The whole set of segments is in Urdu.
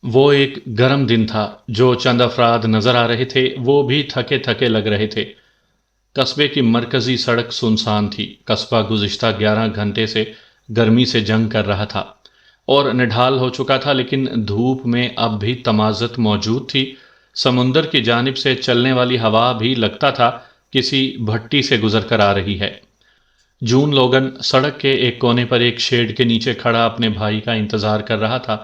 وہ ایک گرم دن تھا۔ جو چند افراد نظر آ رہے تھے وہ بھی تھکے تھکے لگ رہے تھے۔ قصبے کی مرکزی سڑک سنسان تھی۔ قصبہ گزشتہ 11 گھنٹے سے گرمی سے جنگ کر رہا تھا اور نڈھال ہو چکا تھا، لیکن دھوپ میں اب بھی تمازت موجود تھی۔ سمندر کی جانب سے چلنے والی ہوا بھی لگتا تھا کسی بھٹی سے گزر کر آ رہی ہے۔ جون لوگن سڑک کے ایک کونے پر ایک شیڈ کے نیچے کھڑا اپنے بھائی کا انتظار کر رہا تھا۔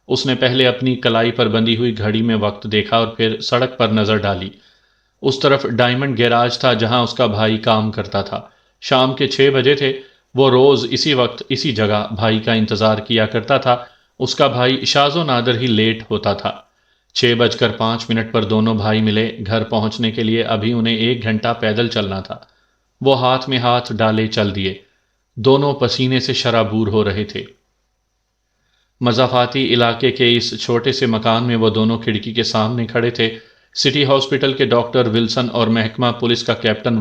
اس نے پہلے اپنی کلائی پر بندھی ہوئی گھڑی میں وقت دیکھا اور پھر سڑک پر نظر ڈالی۔ اس طرف ڈائمنڈ گیراج تھا جہاں اس کا بھائی کام کرتا تھا۔ شام کے 6 بجے تھے۔ وہ روز اسی وقت اسی جگہ بھائی کا انتظار کیا کرتا تھا۔ اس کا بھائی شاذ و نادر ہی لیٹ ہوتا تھا۔ 6:05 پر دونوں بھائی ملے۔ گھر پہنچنے کے لیے ابھی انہیں 1 گھنٹہ پیدل چلنا تھا۔ وہ ہاتھ میں ہاتھ ڈالے چل دیے۔ دونوں پسینے سے شرابور ہو رہے تھے۔ مضافاتی علاقے کے اس چھوٹے سے مکان میں وہ دونوں کھڑکی کے سامنے کھڑے تھے۔ سٹی ہاسپٹل کے ڈاکٹر ولسن اور محکمہ پولیس کا کیپٹن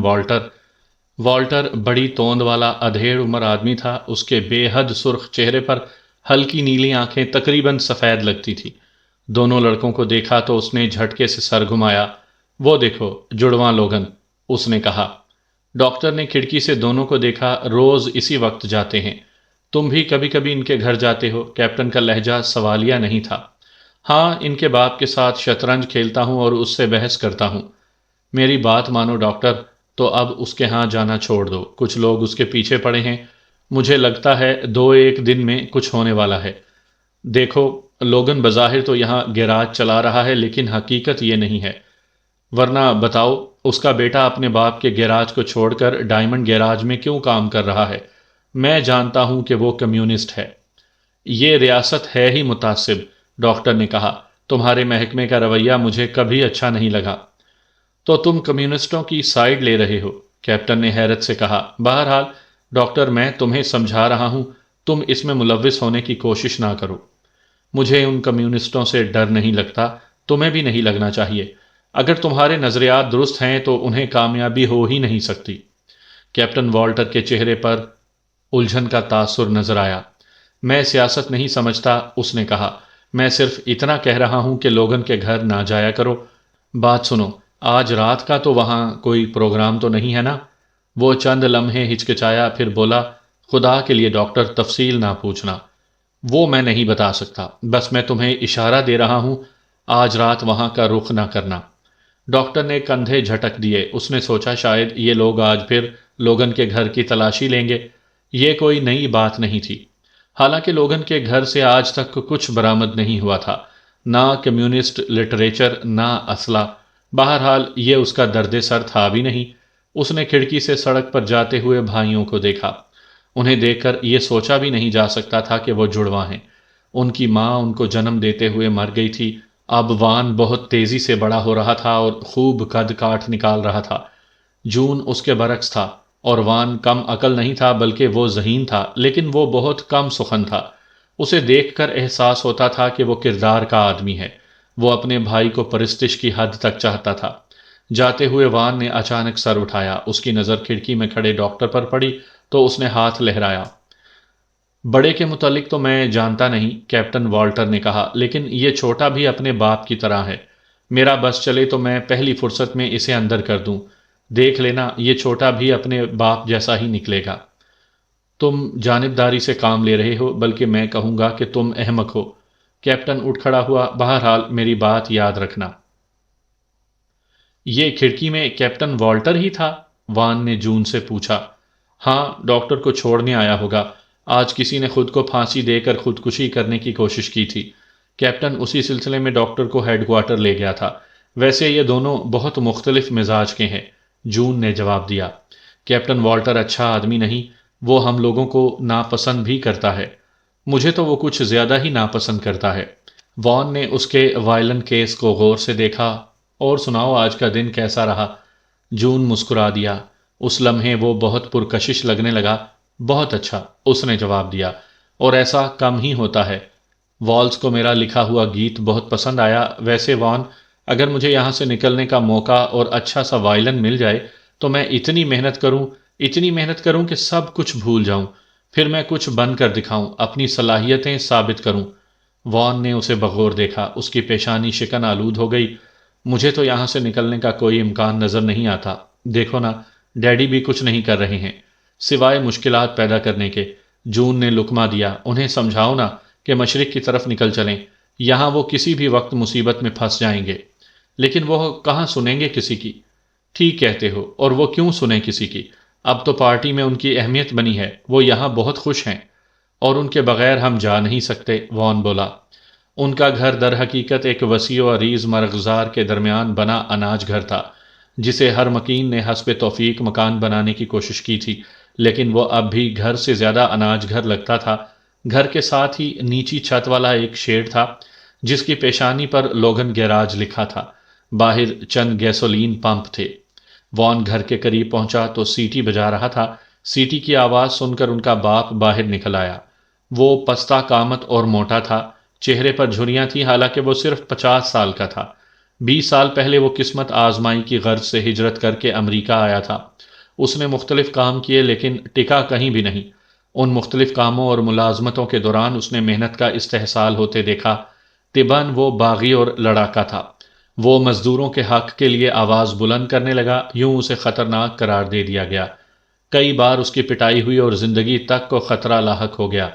والٹر بڑی توند والا ادھیڑ عمر آدمی تھا۔ اس کے بے حد سرخ چہرے پر ہلکی نیلی آنکھیں تقریباً سفید لگتی تھی۔ دونوں لڑکوں کو دیکھا تو اس نے جھٹکے سے سر گھمایا۔ وہ دیکھو جڑواں لوگن، اس نے کہا۔ ڈاکٹر نے کھڑکی سے دونوں کو دیکھا۔ روز اسی وقت جاتے ہیں؟ تم بھی کبھی کبھی ان کے گھر جاتے ہو؟ کیپٹن کا لہجہ سوالیہ نہیں تھا۔ ہاں، ان کے باپ کے ساتھ شطرنج کھیلتا ہوں اور اس سے بحث کرتا ہوں۔ میری بات مانو ڈاکٹر، تو اب اس کے ہاں جانا چھوڑ دو۔ کچھ لوگ اس کے پیچھے پڑے ہیں۔ مجھے لگتا ہے 2 ایک دن میں کچھ ہونے والا ہے۔ دیکھو، لوگن بظاہر تو یہاں گیراج چلا رہا ہے، لیکن حقیقت یہ نہیں ہے۔ ورنہ بتاؤ، اس کا بیٹا اپنے باپ کے گیراج کو چھوڑ کر ڈائمنڈ گیراج میں کیوں کام کر رہا ہے؟ میں جانتا ہوں کہ وہ کمیونسٹ ہے۔ یہ ریاست ہے ہی متعصب، ڈاکٹر نے کہا۔ تمہارے محکمے کا رویہ مجھے کبھی اچھا نہیں لگا۔ تو تم کمیونسٹوں کی سائیڈ لے رہے ہو؟ کیپٹن نے حیرت سے کہا۔ بہرحال ڈاکٹر، میں تمہیں سمجھا رہا ہوں، تم اس میں ملوث ہونے کی کوشش نہ کرو۔ مجھے ان کمیونسٹوں سے ڈر نہیں لگتا، تمہیں بھی نہیں لگنا چاہیے۔ اگر تمہارے نظریات درست ہیں تو انہیں کامیابی ہو ہی نہیں سکتی۔ کیپٹن والٹر کے چہرے پر الجھن کا تاثر نظر آیا۔ میں سیاست نہیں سمجھتا، اس نے کہا۔ میں صرف اتنا کہہ رہا ہوں کہ لوگن کے گھر نہ جایا کرو۔ بات سنو، آج رات کا تو وہاں کوئی پروگرام تو نہیں ہے نا؟ وہ چند لمحے ہچکچایا، پھر بولا، خدا کے لیے ڈاکٹر تفصیل نہ پوچھنا۔ وہ میں نہیں بتا سکتا، بس میں تمہیں اشارہ دے رہا ہوں، آج رات وہاں کا رخ نہ کرنا۔ ڈاکٹر نے کندھے جھٹک دیے۔ اس نے سوچا شاید یہ لوگ آج پھر لوگن کے گھر کی تلاشی لیں گے۔ یہ کوئی نئی بات نہیں تھی۔ حالانکہ لوگن کے گھر سے آج تک کچھ برآمد نہیں ہوا تھا، نہ کمیونسٹ لٹریچر، نہ اسلحہ۔ بہرحال یہ اس کا درد سر تھا بھی نہیں۔ اس نے کھڑکی سے سڑک پر جاتے ہوئے بھائیوں کو دیکھا۔ انہیں دیکھ کر یہ سوچا بھی نہیں جا سکتا تھا کہ وہ جڑواں ہیں۔ ان کی ماں ان کو جنم دیتے ہوئے مر گئی تھی۔ اب وان بہت تیزی سے بڑا ہو رہا تھا اور خوب قد کاٹ نکال رہا تھا۔ جون اس کے برعکس تھا، اور وان کم عقل نہیں تھا بلکہ وہ ذہین تھا، لیکن وہ بہت کم سخن تھا۔ اسے دیکھ کر احساس ہوتا تھا کہ وہ کردار کا آدمی ہے۔ وہ اپنے بھائی کو پرستش کی حد تک چاہتا تھا۔ جاتے ہوئے وان نے اچانک سر اٹھایا۔ اس کی نظر کھڑکی میں کھڑے ڈاکٹر پر پڑی تو اس نے ہاتھ لہرایا۔ بڑے کے متعلق تو میں جانتا نہیں، کیپٹن والٹر نے کہا، لیکن یہ چھوٹا بھی اپنے باپ کی طرح ہے۔ میرا بس چلے تو میں پہلی فرصت میں اسے اندر کر دوں۔ دیکھ لینا، یہ چھوٹا بھی اپنے باپ جیسا ہی نکلے گا۔ تم جانبداری سے کام لے رہے ہو، بلکہ میں کہوں گا کہ تم احمق ہو۔ کیپٹن اٹھ کھڑا ہوا۔ بہرحال میری بات یاد رکھنا۔ یہ کھڑکی میں کیپٹن والٹر ہی تھا؟ وان نے جون سے پوچھا۔ ہاں، ڈاکٹر کو چھوڑنے آیا ہوگا۔ آج کسی نے خود کو پھانسی دے کر خودکشی کرنے کی کوشش کی تھی۔ کیپٹن اسی سلسلے میں ڈاکٹر کو ہیڈ کوارٹر لے گیا تھا۔ ویسے یہ دونوں بہت مختلف مزاج کے ہیں، جون نے جواب دیا۔ کیپٹن والٹر اچھا آدمی نہیں، وہ ہم لوگوں کو ناپسند بھی کرتا ہے۔ مجھے تو وہ کچھ زیادہ ہی ناپسند کرتا ہے۔ وان نے اس کے وائلن کیس کو غور سے دیکھا۔ اور سناؤ، آج کا دن کیسا رہا؟ جون مسکرا دیا۔ اس لمحے وہ بہت پرکشش لگنے لگا۔ بہت اچھا، اس نے جواب دیا، اور ایسا کم ہی ہوتا ہے۔ والز کو میرا لکھا ہوا گیت بہت پسند آیا۔ ویسے وان، اگر مجھے یہاں سے نکلنے کا موقع اور اچھا سا وائلن مل جائے تو میں اتنی محنت کروں کہ سب کچھ بھول جاؤں۔ پھر میں کچھ بن کر دکھاؤں، اپنی صلاحیتیں ثابت کروں۔ وان نے اسے بغور دیکھا، اس کی پیشانی شکن آلود ہو گئی۔ مجھے تو یہاں سے نکلنے کا کوئی امکان نظر نہیں آتا۔ دیکھو نا، ڈیڈی بھی کچھ نہیں کر رہے ہیں سوائے مشکلات پیدا کرنے کے۔ جون نے لقمہ دیا۔ انہیں سمجھاؤ نا کہ مشرق کی طرف نکل چلیں، یہاں وہ کسی بھی وقت مصیبت میں پھنس جائیں گے۔ لیکن وہ کہاں سنیں گے کسی کی؟ ٹھیک کہتے ہو، اور وہ کیوں سنیں کسی کی؟ اب تو پارٹی میں ان کی اہمیت بنی ہے، وہ یہاں بہت خوش ہیں، اور ان کے بغیر ہم جا نہیں سکتے، وان بولا۔ ان کا گھر در حقیقت ایک وسیع و عریض مرغزار کے درمیان بنا اناج گھر تھا، جسے ہر مکین نے حسب توفیق مکان بنانے کی کوشش کی تھی، لیکن وہ اب بھی گھر سے زیادہ اناج گھر لگتا تھا۔ گھر کے ساتھ ہی نیچی چھت والا ایک شیڈ تھا، جس کی پیشانی پر لوگن گیراج لکھا تھا۔ باہر چند گیسولین پمپ تھے۔ وان گھر کے قریب پہنچا تو سیٹی بجا رہا تھا۔ سیٹی کی آواز سن کر ان کا باپ باہر نکل آیا۔ وہ پستہ قامت اور موٹا تھا، چہرے پر جھریاں تھیں، حالانکہ وہ صرف 50 سال کا تھا۔ 20 سال پہلے وہ قسمت آزمائی کی غرض سے ہجرت کر کے امریکہ آیا تھا۔ اس نے مختلف کام کیے لیکن ٹکا کہیں بھی نہیں۔ ان مختلف کاموں اور ملازمتوں کے دوران اس نے محنت کا استحصال ہوتے دیکھا۔ طبعاً وہ باغی اور لڑاکا تھا۔ وہ مزدوروں کے حق کے لیے آواز بلند کرنے لگا، یوں اسے خطرناک قرار دے دیا گیا۔ کئی بار اس کی پٹائی ہوئی اور زندگی تک کو خطرہ لاحق ہو گیا۔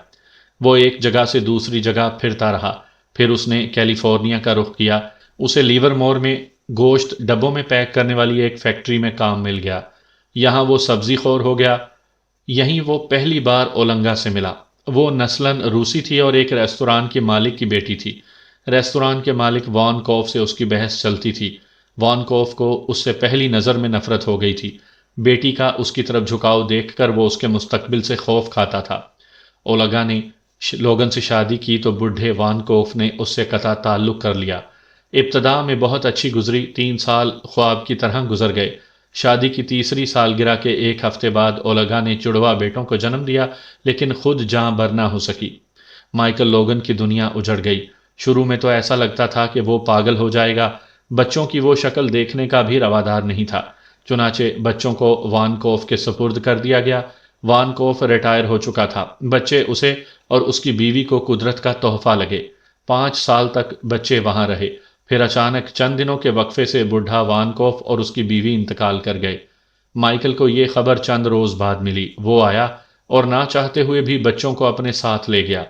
وہ ایک جگہ سے دوسری جگہ پھرتا رہا۔ پھر اس نے کیلیفورنیا کا رخ کیا۔ اسے لیور مور میں گوشت ڈبوں میں پیک کرنے والی ایک فیکٹری میں کام مل گیا۔ یہاں وہ سبزی خور ہو گیا۔ یہیں وہ پہلی بار اولنگا سے ملا۔ وہ نسلاً روسی تھی اور ایک ریستوران کے مالک کی بیٹی تھی۔ ریستوران کے مالک وان کوف سے اس کی بحث چلتی تھی۔ وان کوف کو اس سے پہلی نظر میں نفرت ہو گئی تھی۔ بیٹی کا اس کی طرف جھکاؤ دیکھ کر وہ اس کے مستقبل سے خوف کھاتا تھا۔ اولگا نے لوگن سے شادی کی تو بڈھے وان کوف نے اس سے قطع تعلق کر لیا۔ ابتدا میں بہت اچھی گزری، 3 سال خواب کی طرح گزر گئے۔ شادی کی تیسری سالگرہ کے 1 ہفتے بعد اولگا نے جڑواں بیٹوں کو جنم دیا، لیکن خود جاں بر نہ ہو سکی۔ مائیکل لوگن کی دنیا اجڑ گئی۔ شروع میں تو ایسا لگتا تھا کہ وہ پاگل ہو جائے گا۔ بچوں کی وہ شکل دیکھنے کا بھی روادار نہیں تھا۔ چنانچہ بچوں کو وان کوف کے سپرد کر دیا گیا۔ وان کوف ریٹائر ہو چکا تھا۔ بچے اسے اور اس کی بیوی کو قدرت کا تحفہ لگے۔ 5 سال تک بچے وہاں رہے۔ پھر اچانک چند دنوں کے وقفے سے بوڑھا وان کوف اور اس کی بیوی انتقال کر گئے۔ مائیکل کو یہ خبر چند روز بعد ملی۔ وہ آیا اور نہ چاہتے ہوئے بھی بچوں کو اپنے ساتھ لے گیا۔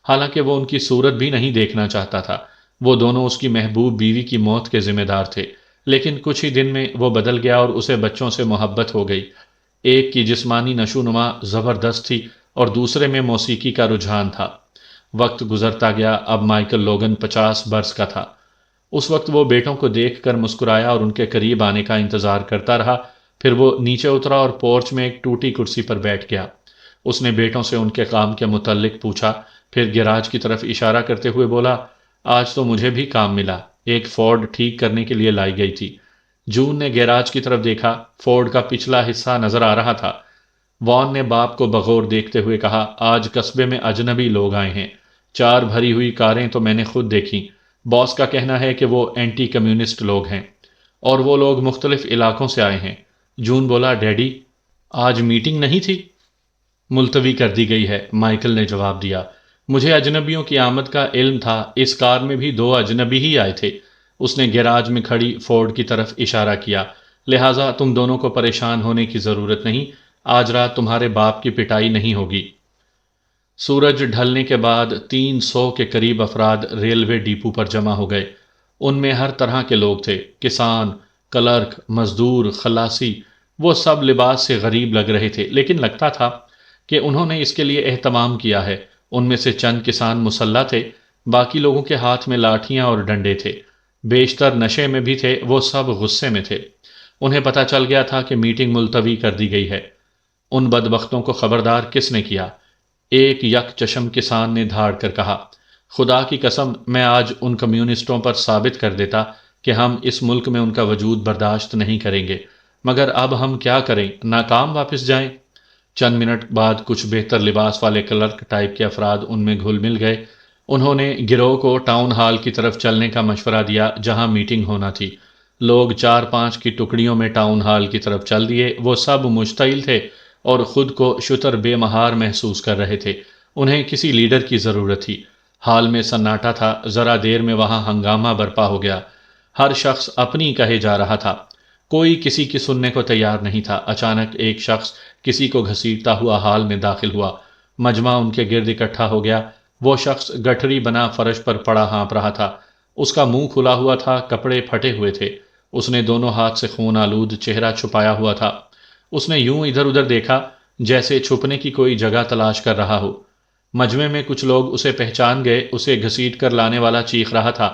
حالانکہ وہ ان کی صورت بھی نہیں دیکھنا چاہتا تھا۔ وہ دونوں اس کی محبوب بیوی کی موت کے ذمہ دار تھے، لیکن کچھ ہی دن میں وہ بدل گیا اور اسے بچوں سے محبت ہو گئی۔ ایک کی جسمانی نشوونما زبردست تھی اور دوسرے میں موسیقی کا رجحان تھا۔ وقت گزرتا گیا۔ اب مائیکل لوگن 50 برس کا تھا۔ اس وقت وہ بیٹوں کو دیکھ کر مسکرایا اور ان کے قریب آنے کا انتظار کرتا رہا۔ پھر وہ نیچے اترا اور پورچ میں ایک ٹوٹی کرسی پر بیٹھ گیا۔ اس نے بیٹوں سے ان کے کام کے متعلق پوچھا، پھر گیراج کی طرف اشارہ کرتے ہوئے بولا، آج تو مجھے بھی کام ملا۔ ایک فورڈ ٹھیک کرنے کے لیے لائی گئی تھی۔ جون نے گیراج کی طرف دیکھا۔ فورڈ کا پچھلا حصہ نظر آ رہا تھا۔ وان نے باپ کو بغور دیکھتے ہوئے کہا، آج قصبے میں اجنبی لوگ آئے ہیں۔ 4 بھری ہوئی کاریں تو میں نے خود دیکھیں۔ باس کا کہنا ہے کہ وہ اینٹی کمیونسٹ لوگ ہیں، اور وہ لوگ مختلف علاقوں سے آئے ہیں۔ جون بولا، ڈیڈی آج میٹنگ نہیں تھی؟ ملتوی کر دی گئی ہے، مائیکل نے جواب دیا۔ مجھے اجنبیوں کی آمد کا علم تھا۔ اس کار میں بھی 2 اجنبی ہی آئے تھے۔ اس نے گیراج میں کھڑی فورڈ کی طرف اشارہ کیا۔ لہٰذا تم دونوں کو پریشان ہونے کی ضرورت نہیں۔ آج رات تمہارے باپ کی پٹائی نہیں ہوگی۔ سورج ڈھلنے کے بعد 300 کے قریب افراد ریلوے ڈیپو پر جمع ہو گئے۔ ان میں ہر طرح کے لوگ تھے، کسان، کلرک، مزدور، خلاصی۔ وہ سب لباس سے غریب لگ رہے تھے، لیکن لگتا تھا کہ انہوں نے اس کے لیے اہتمام کیا ہے۔ ان میں سے چند کسان مسلح تھے، باقی لوگوں کے ہاتھ میں لاٹھیاں اور ڈنڈے تھے۔ بیشتر نشے میں بھی تھے، وہ سب غصے میں تھے۔ انہیں پتہ چل گیا تھا کہ میٹنگ ملتوی کر دی گئی ہے۔ ان بدبختوں کو خبردار کس نے کیا؟ ایک یک چشم کسان نے دھاڑ کر کہا، خدا کی قسم میں آج ان کمیونسٹوں پر ثابت کر دیتا کہ ہم اس ملک میں ان کا وجود برداشت نہیں کریں گے، مگر اب ہم کیا کریں، ناکام واپس جائیں؟ چند منٹ بعد کچھ بہتر لباس والے کلرک ٹائپ کے افراد ان میں گھل مل گئے۔ انہوں نے گروہ کو ٹاؤن ہال کی طرف چلنے کا مشورہ دیا جہاں میٹنگ ہونا تھی۔ لوگ 4-5 کی ٹکڑیوں میں ٹاؤن ہال کی طرف چل دیے۔ وہ سب مشتعل تھے اور خود کو شتر بے مہار محسوس کر رہے تھے۔ انہیں کسی لیڈر کی ضرورت تھی۔ حال میں سناٹا تھا، ذرا دیر میں وہاں ہنگامہ برپا ہو گیا۔ ہر شخص اپنی کہے جا رہا تھا، کوئی کسی کی سننے کو تیار نہیں تھا۔ اچانک ایک شخص کسی کو گھسیٹتا ہوا حال میں داخل ہوا، مجمع ان کے گرد اکٹھا ہو گیا۔ وہ شخص گٹھری بنا فرش پر پڑا ہانپ رہا تھا، اس کا منہ کھلا ہوا تھا، کپڑے پھٹے ہوئے تھے، اس نے دونوں ہاتھ سے خون آلود چہرہ چھپایا ہوا تھا۔ اس نے یوں ادھر ادھر دیکھا جیسے چھپنے کی کوئی جگہ تلاش کر رہا ہو۔ مجمع میں کچھ لوگ اسے پہچان گئے، اسے گھسیٹ کر لانے والا چیخ رہا تھا،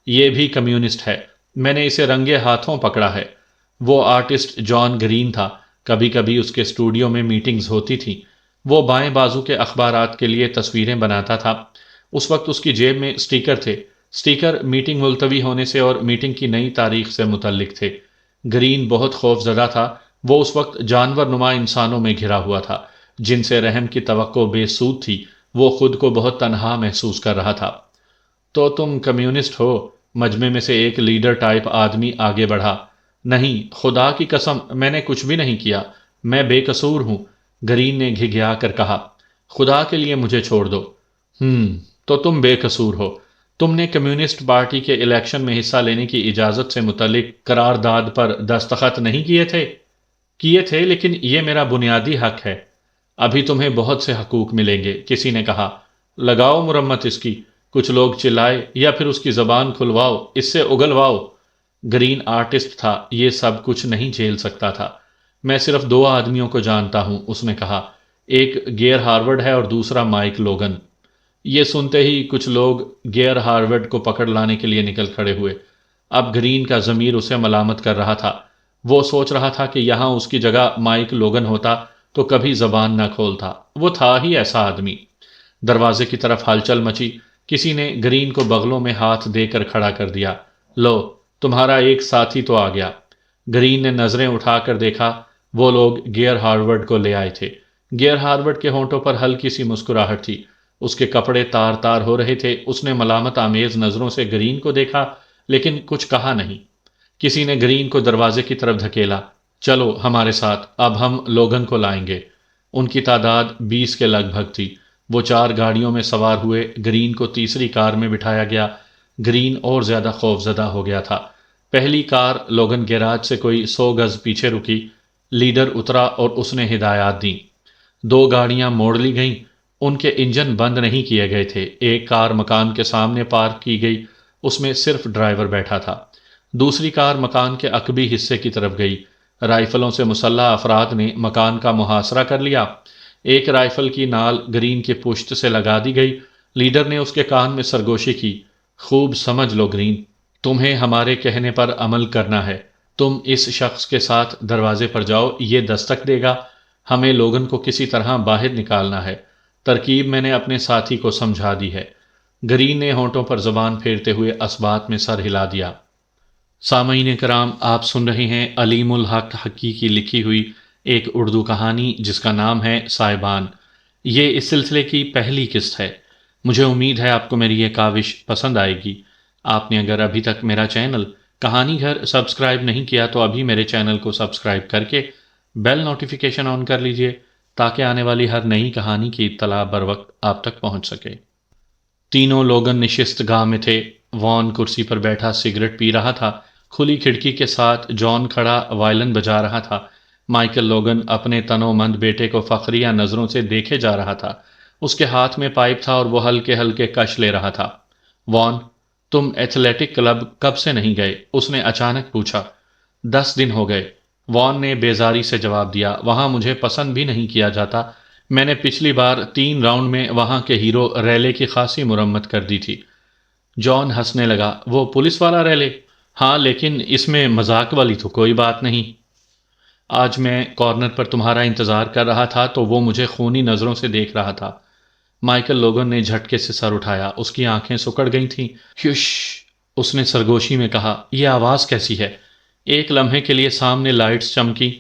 یہ بھی کمیونسٹ ہے، میں نے اسے رنگے ہاتھوں پکڑا ہے۔ وہ آرٹسٹ جان گرین تھا، کبھی کبھی اس کے اسٹوڈیو میں میٹنگز ہوتی تھیں۔ وہ بائیں بازو کے اخبارات کے لیے تصویریں بناتا تھا۔ اس وقت اس کی جیب میں سٹیکر تھے، سٹیکر میٹنگ ملتوی ہونے سے اور میٹنگ کی نئی تاریخ سے متعلق تھے۔ گرین بہت خوف زدہ تھا، وہ اس وقت جانور نما انسانوں میں گھرا ہوا تھا جن سے رحم کی توقع بے سود تھی۔ وہ خود کو بہت تنہا محسوس کر رہا تھا۔ تو تم کمیونسٹ ہو؟ مجمع میں سے ایک لیڈر ٹائپ آدمی آگے بڑھا۔ نہیں، خدا کی قسم میں نے کچھ بھی نہیں کیا، میں بے قصور ہوں، گرین نے گھگھیا کر کہا۔ خدا کے لیے مجھے چھوڑ دو۔ تو تم بے قصور ہو، تم نے کمیونسٹ پارٹی کے الیکشن میں حصہ لینے کی اجازت سے متعلق قرارداد پر دستخط نہیں کیے تھے؟ کیے تھے، لیکن یہ میرا بنیادی حق ہے۔ ابھی تمہیں بہت سے حقوق ملیں گے، کسی نے کہا۔ لگاؤ مرمت اس کی، کچھ لوگ چلائے، یا پھر اس کی زبان کھلواؤ، اس سے اگلواؤ۔ گرین آرٹسٹ تھا، یہ سب کچھ نہیں جھیل سکتا تھا۔ میں صرف دو آدمیوں کو جانتا ہوں، اس نے کہا، ایک گیئر ہارورڈ ہے اور دوسرا مائک لوگن۔ یہ سنتے ہی کچھ لوگ گیئر ہارورڈ کو پکڑ لانے کے لیے نکل کھڑے ہوئے۔ اب گرین کا ضمیر اسے ملامت کر رہا تھا۔ وہ سوچ رہا تھا کہ یہاں اس کی جگہ مائک لوگن ہوتا تو کبھی زبان نہ کھولتا، وہ تھا ہی ایسا آدمی۔ دروازے کی طرف ہلچل مچی، کسی نے گرین کو بغلوں میں ہاتھ دے کر کھڑا کر دیا۔ لو، تمہارا ایک ساتھی تو آ گیا۔ گرین نے نظریں اٹھا کر دیکھا، وہ لوگ گیئر ہارورڈ کو لے آئے تھے۔ گیئر ہارورڈ کے ہونٹوں پر ہلکی سی مسکراہٹ تھی، اس کے کپڑے تار تار ہو رہے تھے۔ اس نے ملامت آمیز نظروں سے گرین کو دیکھا لیکن کچھ کہا نہیں۔ کسی نے گرین کو دروازے کی طرف دھکیلا۔ چلو ہمارے ساتھ، اب ہم لوگن کو لائیں گے۔ ان کی تعداد 20 کے لگ بھگ تھی۔ وہ 4 گاڑیوں میں سوار ہوئے، گرین کو تیسری کار میں بٹھایا گیا۔ گرین اور زیادہ خوف زدہ ہو گیا تھا۔ پہلی کار لوگن گیراج سے کوئی 100 گز پیچھے رکی، لیڈر اترا اور اس نے ہدایات دیں۔ 2 گاڑیاں موڑ لی گئیں، ان کے انجن بند نہیں کیے گئے تھے۔ ایک کار مکان کے سامنے پارک کی گئی، اس میں صرف ڈرائیور بیٹھا تھا۔ دوسری کار مکان کے عقبی حصے کی طرف گئی۔ رائفلوں سے مسلح افراد نے مکان کا محاصرہ کر لیا۔ ایک رائفل کی نال گرین کی پشت سے لگا دی گئی۔ لیڈر نے اس کے کان میں سرگوشی کی، خوب سمجھ لو گرین، تمہیں ہمارے کہنے پر عمل کرنا ہے۔ تم اس شخص کے ساتھ دروازے پر جاؤ، یہ دستک دے گا، ہمیں لوگن کو کسی طرح باہر نکالنا ہے۔ ترکیب میں نے اپنے ساتھی کو سمجھا دی ہے۔ گرین نے ہونٹوں پر زبان پھیرتے ہوئے اثبات میں سر ہلا دیا۔ سامعین کرام، آپ سن رہے ہیں علیم الحق حقی کی لکھی ہوئی ایک اردو کہانی جس کا نام ہے سائبان۔ یہ اس سلسلے کی پہلی قسط ہے۔ مجھے امید ہے آپ کو میری یہ کاوش پسند آئے گی۔ آپ نے اگر ابھی تک میرا چینل کہانی گھر سبسکرائب نہیں کیا تو ابھی میرے چینل کو سبسکرائب کر کے بیل نوٹیفیکیشن آن کر لیجئے تاکہ آنے والی ہر نئی کہانی کی اطلاع بر وقت آپ تک پہنچ سکے۔ تینوں لوگن نشست گاہ میں تھے۔ وان کرسی پر بیٹھا سگریٹ پی رہا تھا، کھلی کھڑکی کے ساتھ جان کھڑا وائلن بجا رہا تھا۔ مائیکل لوگن اپنے تنو مند بیٹے کو فخریہ نظروں سے دیکھے جا رہا تھا۔ اس کے ہاتھ میں پائپ تھا اور وہ ہلکے ہلکے کش لے رہا تھا۔ وان، تم ایتھلیٹک کلب کب سے نہیں گئے؟ اس نے اچانک پوچھا۔ 10 دن ہو گئے، وان نے بیزاری سے جواب دیا۔ وہاں مجھے پسند بھی نہیں کیا جاتا، میں نے پچھلی بار 3 راؤنڈ میں وہاں کے ہیرو ریلے کی خاصی مرمت کر دی تھی۔ جان ہنسنے لگا۔ وہ پولیس والا ریلے؟ ہاں، لیکن اس میں مذاق والی تو کوئی بات نہیں۔ آج میں کارنر پر تمہارا انتظار کر رہا تھا تو وہ مجھے خونی نظروں سے دیکھ رہا تھا۔ مائیکل لوگن نے جھٹکے سے سر اٹھایا، اس کی آنکھیں سکڑ گئی تھیں۔ ہش، اس نے سرگوشی میں کہا، یہ آواز کیسی ہے؟ ایک لمحے کے لیے سامنے لائٹس چمکی۔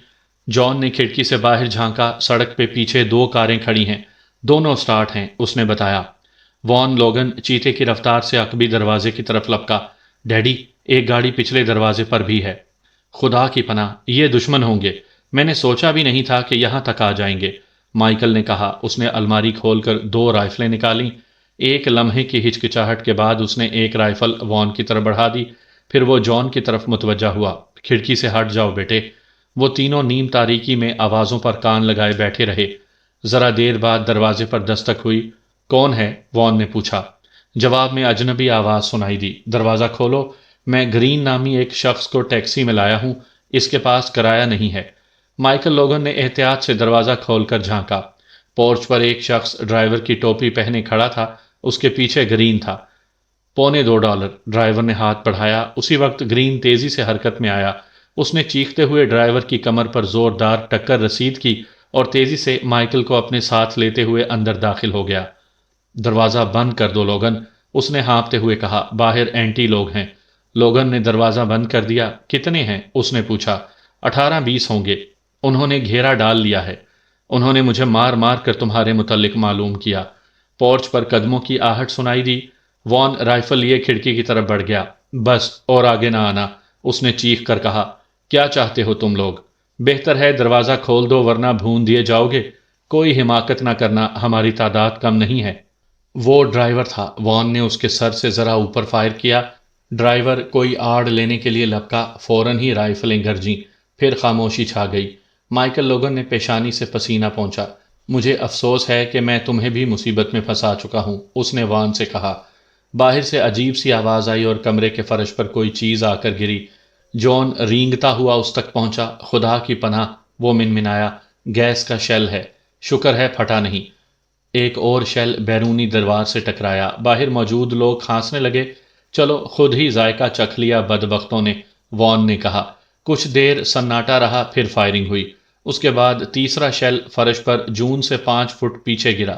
جان نے کھڑکی سے باہر جھانکا، سڑک پہ پیچھے 2 کاریں کھڑی ہیں، دونوں سٹارٹ ہیں، اس نے بتایا۔ وان لوگن چیتے کی رفتار سے عقبی دروازے کی طرف لپکا۔ ڈیڈی، ایک گاڑی پچھلے دروازے پر بھی ہے۔ خدا کی پناہ، یہ دشمن ہوں گے، میں نے سوچا بھی نہیں تھا کہ یہاں تک آ جائیں گے، مائیکل نے کہا۔ اس نے الماری کھول کر 2 رائفلیں نکالیں، ایک لمحے کی ہچکچاہٹ کے بعد اس نے ایک رائفل وان کی طرف بڑھا دی، پھر وہ جان کی طرف متوجہ ہوا۔ کھڑکی سے ہٹ جاؤ بیٹے۔ وہ تینوں نیم تاریکی میں آوازوں پر کان لگائے بیٹھے رہے۔ ذرا دیر بعد دروازے پر دستک ہوئی۔ کون ہے؟ وان نے پوچھا۔ جواب میں اجنبی آواز سنائی دی۔ دروازہ کھولو، میں گرین نامی ایک شخص کو ٹیکسی میں لایا ہوں، اس کے پاس کرایہ نہیں ہے۔ مائیکل لوگن نے احتیاط سے دروازہ کھول کر جھانکا۔ پورچ پر ایک شخص ڈرائیور کی ٹوپی پہنے کھڑا تھا، اس کے پیچھے گرین تھا۔ $2.25۔ ڈرائیور نے ہاتھ بڑھایا، اسی وقت گرین تیزی سے حرکت میں آیا۔ اس نے چیختے ہوئے ڈرائیور کی کمر پر زوردار ٹکر رسید کی اور تیزی سے مائیکل کو اپنے ساتھ لیتے ہوئے اندر داخل ہو گیا۔ دروازہ بند کر دو لوگن، اس نے ہانپتے ہوئے کہا۔ باہر اینٹی لوگ ہیں۔ لوگن نے دروازہ بند کر دیا۔ کتنے ہیں؟ اس نے پوچھا۔ 18-20 ہوں گے۔ انہوں نے گھیرا ڈال لیا ہے۔ انہوں نے مجھے مار مار کر تمہارے متعلق معلوم کیا۔ پورچ پر قدموں کی آہٹ سنائی دی۔ وان رائفل لیے کھڑکی کی طرف بڑھ گیا۔ بس اور آگے نہ آنا، اس نے چیخ کر کہا۔ کیا چاہتے ہو تم لوگ؟ بہتر ہے دروازہ کھول دو ورنہ بھون دیے جاؤ گے۔ کوئی حماقت نہ کرنا، ہماری تعداد کم نہیں ہے۔ وہ ڈرائیور تھا۔ وان نے اس کے سر سے ذرا اوپر فائر کیا۔ ڈرائیور کوئی آڑ لینے کے لیے لپکا، فوراً ہی رائفلیں گرجیں، پھر خاموشی چھا گئی۔ مائیکل لوگن نے پیشانی سے پسینہ پہنچا۔ مجھے افسوس ہے کہ میں تمہیں بھی مصیبت میں پھنسا چکا ہوں، اس نے وان سے کہا۔ باہر سے عجیب سی آواز آئی اور کمرے کے فرش پر کوئی چیز آ کر گری۔ جون رینگتا ہوا اس تک پہنچا۔ خدا کی پناہ، وہ منمنایا، گیس کا شیل ہے، شکر ہے پھٹا نہیں۔ ایک اور شیل بیرونی دیوار سے ٹکرایا۔ باہر موجود لوگ کھانسنے لگے۔ چلو خود ہی ذائقہ چکھ لیا بدبختوں نے، وان نے کہا۔ کچھ دیر سناٹا رہا، پھر فائرنگ ہوئی۔ اس کے بعد تیسرا شیل فرش پر جون سے 5 فٹ پیچھے گرا۔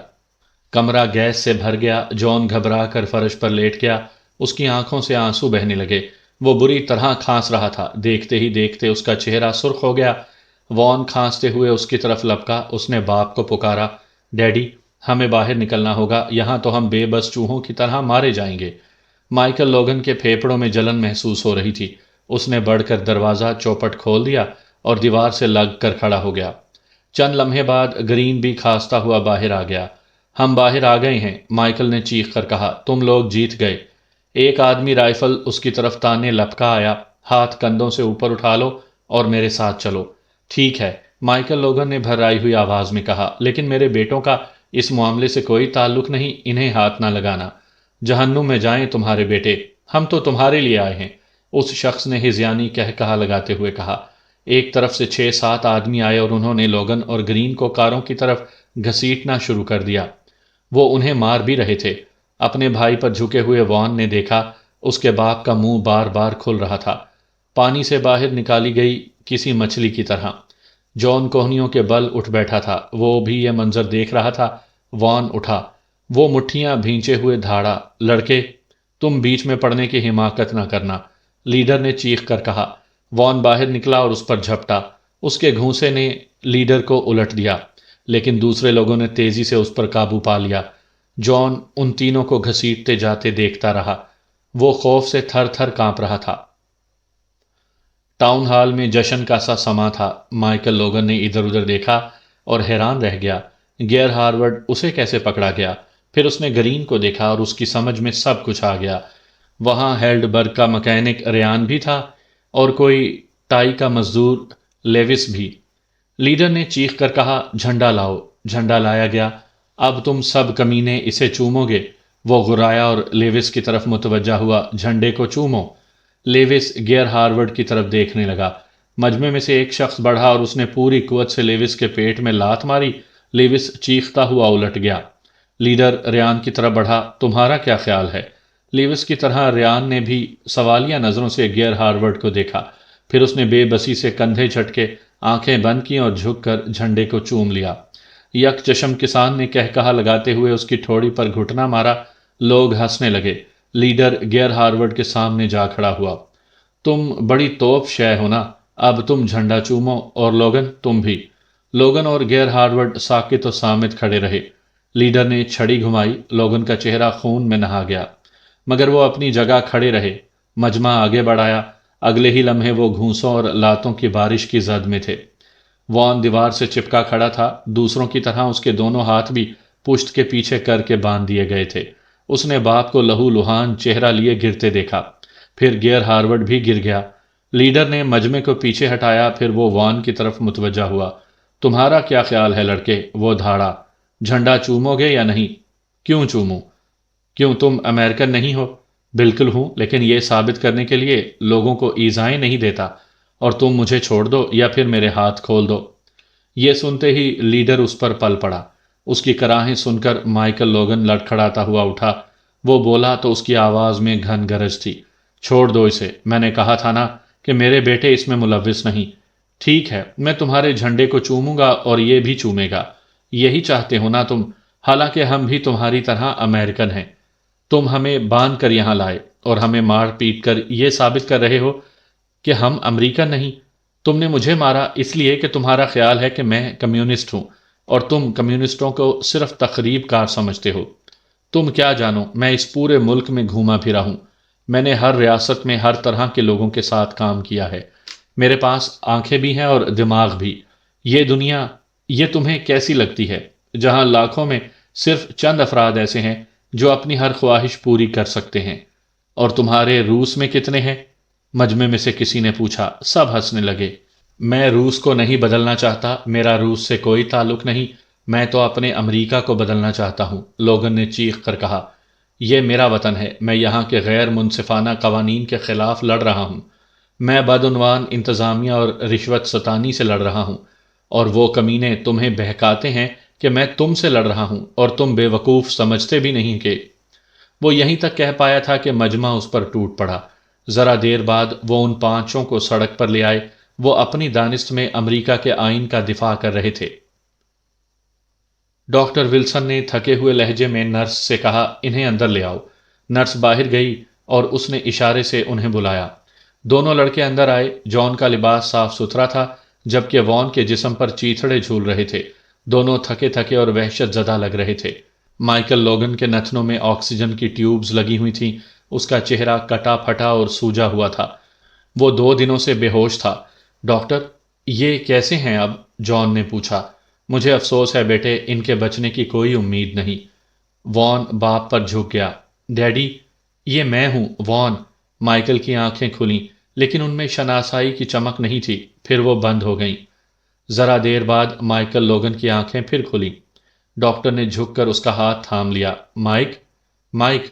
کمرہ گیس سے بھر گیا۔ جون گھبرا کر فرش پر لیٹ گیا۔ اس کی آنکھوں سے آنسو بہنے لگے۔ وہ بری طرح کھانس رہا تھا۔ دیکھتے ہی دیکھتے اس کا چہرہ سرخ ہو گیا۔ وان کھانستے ہوئے اس کی طرف لپکا۔ اس نے باپ کو پکارا۔ ڈیڈی، ہمیں باہر نکلنا ہوگا، یہاں تو ہم بے بس چوہوں کی طرح مارے جائیں گے۔ مائیکل لوگن کے پھیپھڑوں میں جلن محسوس ہو رہی تھی۔ اس نے بڑھ کر دروازہ چوپٹ کھول دیا اور دیوار سے لگ کر کھڑا ہو گیا۔ چند لمحے بعد گرین بھی کھانستا ہوا باہر آ گیا۔ ہم باہر آ گئے ہیں، مائیکل نے چیخ کر کہا۔ تم لوگ جیت گئے۔ ایک آدمی رائفل اس کی طرف تانے لپکا آیا۔ ہاتھ کندھوں سے اوپر اٹھا لو اور میرے ساتھ چلو۔ ٹھیک ہے، مائیکل لوگن نے بھرائی ہوئی آواز میں کہا، لیکن میرے بیٹوں کا اس معاملے سے کوئی تعلق نہیں، انہیں ہاتھ نہ لگانا۔ جہنم میں جائیں تمہارے بیٹے، ہم تو تمہارے لیے آئے ہیں، اس شخص نے ہذیانی کہا لگاتے ہوئے کہا۔ ایک طرف سے 6-7 آدمی آئے اور انہوں نے لوگن اور گرین کو کاروں کی طرف گھسیٹنا شروع کر دیا۔ وہ انہیں مار بھی رہے تھے۔ اپنے بھائی پر جھکے ہوئے وان نے دیکھا، اس کے باپ کا منہ بار بار کھل رہا تھا، پانی سے باہر نکالی گئی کسی مچھلی کی طرح۔ جون کوہنیوں کے بل اٹھ بیٹھا تھا، وہ بھی یہ منظر دیکھ رہا تھا۔ وان اٹھا، وہ مٹھیاں بھینچے ہوئے دھاڑا۔ لڑکے، تم بیچ میں پڑنے کی حماقت نہ کرنا، لیڈر نے چیخ کر کہا۔ وان باہر نکلا اور اس پر جھپٹا۔ اس کے گھونسے نے لیڈر کو الٹ دیا، لیکن دوسرے لوگوں نے تیزی سے اس پر قابو پا لیا۔ جون ان تینوں کو گھسیٹتے جاتے دیکھتا رہا۔ وہ خوف سے تھر تھر کانپ رہا تھا۔ ٹاؤن ہال میں جشن کا سا سما تھا۔ مائیکل لوگن نے ادھر ادھر دیکھا اور حیران رہ گیا۔ گیئر ہارورڈ، اسے کیسے پکڑا گیا؟ پھر اس نے گرین کو دیکھا اور اس کی سمجھ میں سب کچھ آ گیا۔ وہاں ہیلڈ برگ کا مکینک ریان بھی تھا اور کوئی ٹائی کا مزدور لیوس بھی۔ لیڈر نے چیخ کر کہا، جھنڈا لاؤ۔ جھنڈا لایا گیا۔ اب تم سب کمینے اسے چومو گے؟ وہ غرایا اور لیوس کی طرف متوجہ ہوا۔ جھنڈے کو چومو۔ لیوس گیئر ہارورڈ کی طرف دیکھنے لگا۔ مجمع میں سے ایک شخص بڑھا اور اس نے پوری قوت سے لیوس کے پیٹ میں لات ماری۔ لیوس چیختا ہوا الٹ گیا۔ لیڈر ریان کی طرف بڑھا، تمہارا کیا خیال ہے؟ لیوس کی طرح ریان نے بھی سوالیہ نظروں سے گیئر ہارورڈ کو دیکھا، پھر اس نے بے بسی سے کندھے جھٹکے، آنکھیں بند کی اور جھک کر جھنڈے کو چوم لیا۔ یک چشم کسان نے کہا لگاتے ہوئے اس کی ٹھوڑی پر گھٹنا مارا۔ لوگ ہنسنے لگے۔ لیڈر گیئر ہارورڈ کے سامنے جا کھڑا ہوا۔ تم بڑی توپ شے ہو نا، اب تم جھنڈا چومو، اور لوگن تم بھی۔ لوگن اور گیئر ہارورڈ ساکت و صامت کھڑے رہے۔ لیڈر نے چھڑی گھمائی۔ لوگن کا چہرہ خون میں نہا گیا، مگر وہ اپنی جگہ کھڑے رہے۔ مجمع آگے بڑھایا۔ اگلے ہی لمحے وہ گھونسوں اور لاتوں کی بارش کی زد میں تھے۔ وان دیوار سے چپکا کھڑا تھا، دوسروں کی طرح اس کے دونوں ہاتھ بھی پشت کے پیچھے کر کے باندھ دیے گئے تھے۔ اس نے باپ کو لہو لہان چہرہ لیے گرتے دیکھا، پھر گیئر ہارورڈ بھی گر گیا۔ لیڈر نے مجمع کو پیچھے ہٹایا، پھر وہ وان کی طرف متوجہ ہوا۔ تمہارا کیا خیال ہے لڑکے؟ وہ دھاڑا۔ جھنڈا چومو گے یا نہیں؟ کیوں چوموں؟ کیوں تم امریکن نہیں ہو؟ بالکل ہوں، لیکن یہ ثابت کرنے کے لیے لوگوں کو ایذائیں نہیں دیتا، اور تم مجھے چھوڑ دو یا پھر میرے ہاتھ کھول دو۔ یہ سنتے ہی لیڈر اس پر پل پڑا۔ اس کی کراہیں سن کر مائیکل لوگن لڑکھڑاتا ہوا اٹھا۔ وہ بولا تو اس کی آواز میں گھن گرج تھی۔ چھوڑ دو اسے، میں نے کہا تھا نا کہ میرے بیٹے اس میں ملوث نہیں۔ ٹھیک ہے، میں تمہارے جھنڈے کو چوموں گا اور یہ بھی چومے گا۔ یہی چاہتے ہو نا تم؟ حالانکہ ہم بھی تمہاری طرح امریکن ہیں۔ تم ہمیں باندھ کر یہاں لائے اور ہمیں مار پیٹ کر یہ ثابت کر رہے ہو کہ ہم امریکن نہیں۔ تم نے مجھے مارا اس لیے کہ تمہارا خیال ہے کہ میں کمیونسٹ ہوں، اور تم کمیونسٹوں کو صرف تخریب کار سمجھتے ہو۔ تم کیا جانو، میں اس پورے ملک میں گھوما پھرا ہوں۔ میں نے ہر ریاست میں ہر طرح کے لوگوں کے ساتھ کام کیا ہے۔ میرے پاس آنکھیں بھی ہیں اور دماغ بھی۔ یہ دنیا، یہ تمہیں کیسی لگتی ہے، جہاں لاکھوں میں صرف چند افراد ایسے ہیں جو اپنی ہر خواہش پوری کر سکتے ہیں؟ اور تمہارے روس میں کتنے ہیں؟ مجمع میں سے کسی نے پوچھا۔ سب ہنسنے لگے۔ میں روس کو نہیں بدلنا چاہتا، میرا روس سے کوئی تعلق نہیں، میں تو اپنے امریکہ کو بدلنا چاہتا ہوں، لوگن نے چیخ کر کہا۔ یہ میرا وطن ہے، میں یہاں کے غیر منصفانہ قوانین کے خلاف لڑ رہا ہوں۔ میں بدعنوان انتظامیہ اور رشوت ستانی سے لڑ رہا ہوں، اور وہ کمینے تمہیں بہکاتے ہیں کہ میں تم سے لڑ رہا ہوں، اور تم بے وقوف سمجھتے بھی نہیں کہ… وہ یہیں تک کہہ پایا تھا کہ مجمع اس پر ٹوٹ پڑا۔ ذرا دیر بعد وہ ان پانچوں کو سڑک پر لے آئے۔ وہ اپنی دانست میں امریکہ کے آئین کا دفاع کر رہے تھے۔ ڈاکٹر ولسن نے تھکے ہوئے لہجے میں نرس سے کہا، انہیں اندر لے آؤ۔ نرس باہر گئی اور اس نے اشارے سے انہیں بلایا۔ دونوں لڑکے اندر آئے۔ جان کا لباس صاف ستھرا تھا، جبکہ وان کے جسم پر چیتھڑے جھول رہے تھے۔ دونوں تھکے تھکے اور وحشت زدہ لگ رہے تھے۔ مائیکل لوگن کے نتنوں میں آکسیجن کی ٹیوبز لگی ہوئی تھیں۔ اس کا چہرہ کٹا پھٹا اور سوجا ہوا تھا۔ وہ 2 دنوں سے بے ہوش تھا۔ ڈاکٹر، یہ کیسے ہیں اب؟ جان نے پوچھا۔ مجھے افسوس ہے بیٹے، ان کے بچنے کی کوئی امید نہیں۔ وان باپ پر جھک گیا۔ ڈیڈی، یہ میں ہوں، وان۔ مائیکل کی آنکھیں کھلیں، لیکن ان میں شناسائی کی چمک نہیں تھی، پھر وہ بند ہو گئیں۔ ذرا دیر بعد مائیکل لوگن کی آنکھیں پھر کھلیں۔ ڈاکٹر نے جھک کر اس کا ہاتھ تھام لیا۔ مائک،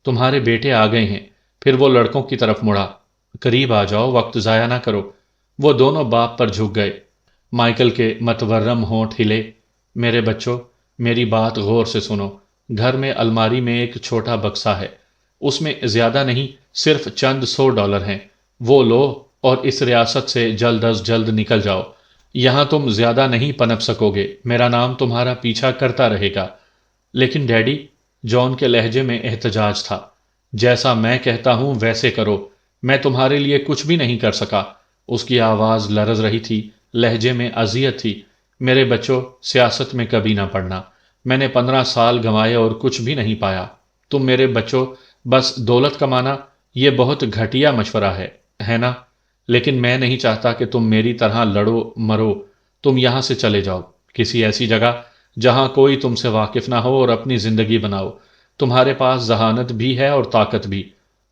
تمہارے بیٹے آ گئے ہیں۔ پھر وہ لڑکوں کی طرف مڑا۔ قریب آ جاؤ، وقت ضائع نہ کرو۔ وہ دونوں باپ پر جھک گئے۔ مائیکل کے متورم ہونٹ ہلے۔ میرے بچوں، میری بات غور سے سنو۔ گھر میں الماری میں ایک چھوٹا بکسا ہے، اس میں زیادہ نہیں، صرف چند $100 ہیں۔ وہ لو اور اس ریاست سے جلد از جلد نکل جاؤ۔ یہاں تم زیادہ نہیں پنپ سکو گے، میرا نام تمہارا پیچھا کرتا رہے گا۔ لیکن ڈیڈی، جان کے لہجے میں احتجاج تھا، جیسا میں کہتا ہوں ویسے کرو، میں تمہارے لیے کچھ بھی نہیں کر سکا۔ اس کی آواز لرز رہی تھی، لہجے میں اذیت تھی۔ میرے بچوں، سیاست میں کبھی نہ پڑنا۔ میں نے 15 سال گنوائے اور کچھ بھی نہیں پایا۔ تم میرے بچوں، بس دولت کمانا، یہ بہت گھٹیا مشورہ ہے نا؟ لیکن میں نہیں چاہتا کہ تم میری طرح لڑو مرو۔ تم یہاں سے چلے جاؤ، کسی ایسی جگہ جہاں کوئی تم سے واقف نہ ہو، اور اپنی زندگی بناؤ۔ تمہارے پاس ذہانت بھی ہے اور طاقت بھی۔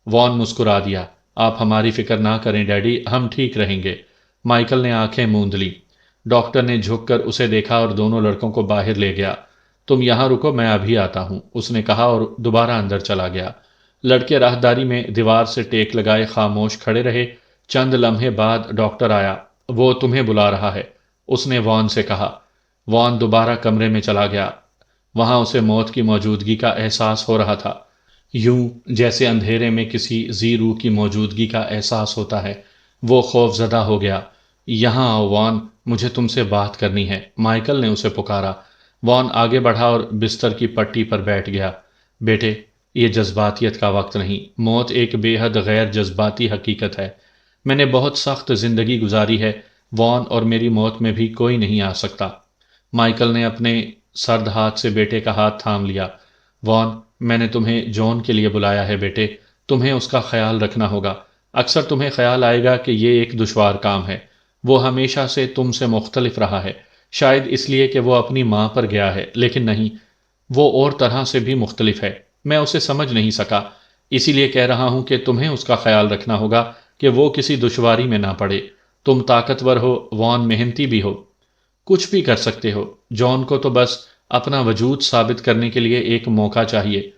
وان مسکرا دیا۔ آپ ہماری فکر نہ کریں ڈیڈی، ہم ٹھیک رہیں گے۔ مائیکل نے آنکھیں موند لی۔ ڈاکٹر نے جھک کر اسے دیکھا اور دونوں لڑکوں کو باہر لے گیا۔ تم یہاں رکو، میں ابھی آتا ہوں، اس نے کہا اور دوبارہ اندر چلا گیا۔ لڑکے راہداری میں دیوار سے ٹیک لگائے خاموش کھڑے رہے۔ چند لمحے بعد ڈاکٹر آیا۔ وہ تمہیں بلا رہا ہے، اس نے وان سے کہا۔ وان دوبارہ کمرے میں چلا گیا۔ وہاں اسے موت کی موجودگی کا احساس ہو رہا تھا، یوں جیسے اندھیرے میں کسی ذی روح کی موجودگی کا احساس ہوتا ہے۔ وہ خوف زدہ ہو گیا۔ یہاں آؤ وان، مجھے تم سے بات کرنی ہے، مائیکل نے اسے پکارا۔ وان آگے بڑھا اور بستر کی پٹی پر بیٹھ گیا۔ بیٹے، یہ جذباتیت کا وقت نہیں، موت ایک بے حد غیر جذباتی حقیقت ہے۔ میں نے بہت سخت زندگی گزاری ہے، وان، اور میری موت میں بھی کوئی نہیں آ سکتا۔ مائیکل نے اپنے سرد ہاتھ سے بیٹے کا ہاتھ تھام لیا۔ وان، میں نے تمہیں جان کے لیے بلایا ہے بیٹے، تمہیں اس کا خیال رکھنا ہوگا۔ اکثر تمہیں خیال آئے گا کہ یہ ایک دشوار کام ہے۔ وہ ہمیشہ سے تم سے مختلف رہا ہے، شاید اس لیے کہ وہ اپنی ماں پر گیا ہے، لیکن نہیں، وہ اور طرح سے بھی مختلف ہے۔ میں اسے سمجھ نہیں سکا، اسی لیے کہہ رہا ہوں کہ تمہیں اس کا خیال رکھنا ہوگا کہ وہ کسی دشواری میں نہ پڑے۔ تم طاقتور ہو، وان محنتی بھی ہو، کچھ بھی کر سکتے ہو۔ جان کو تو بس اپنا وجود ثابت کرنے کے لیے ایک موقع چاہیے۔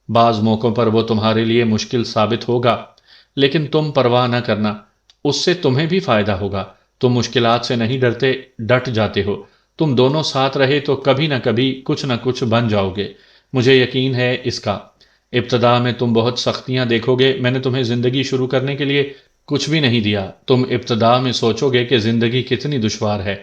بعض موقعوں پر وہ تمہارے لیے مشکل ثابت ہوگا، لیکن تم پرواہ نہ کرنا، اس سے تمہیں بھی فائدہ ہوگا۔ تم مشکلات سے نہیں ڈرتے، ڈٹ جاتے ہو۔ تم دونوں ساتھ رہے تو کبھی نہ کچھ بن جاؤ گے، مجھے یقین ہے اس کا۔ ابتدا میں تم بہت سختیاں دیکھو گے، میں نے تمہیں زندگی شروع کرنے کے لیے کچھ بھی نہیں دیا۔ تم ابتدا میں سوچو گے کہ زندگی کتنی دشوار ہے،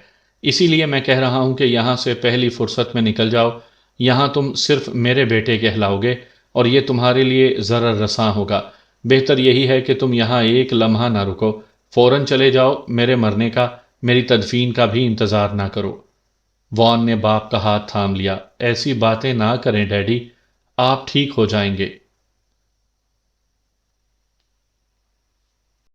اسی لیے میں کہہ رہا ہوں کہ یہاں سے پہلی فرصت میں نکل جاؤ۔ یہاں تم صرف میرے بیٹے کہلاؤ گے اور یہ تمہارے لیے ضرر رساں ہوگا۔ بہتر یہی ہے کہ تم یہاں ایک لمحہ نہ رکو، فوراً چلے جاؤ۔ میرے مرنے کا، میری تدفین کا بھی انتظار نہ کرو۔ وان نے باپ کا ہاتھ تھام لیا۔ ایسی باتیں نہ کریں ڈیڈی، آپ ٹھیک ہو جائیں گے۔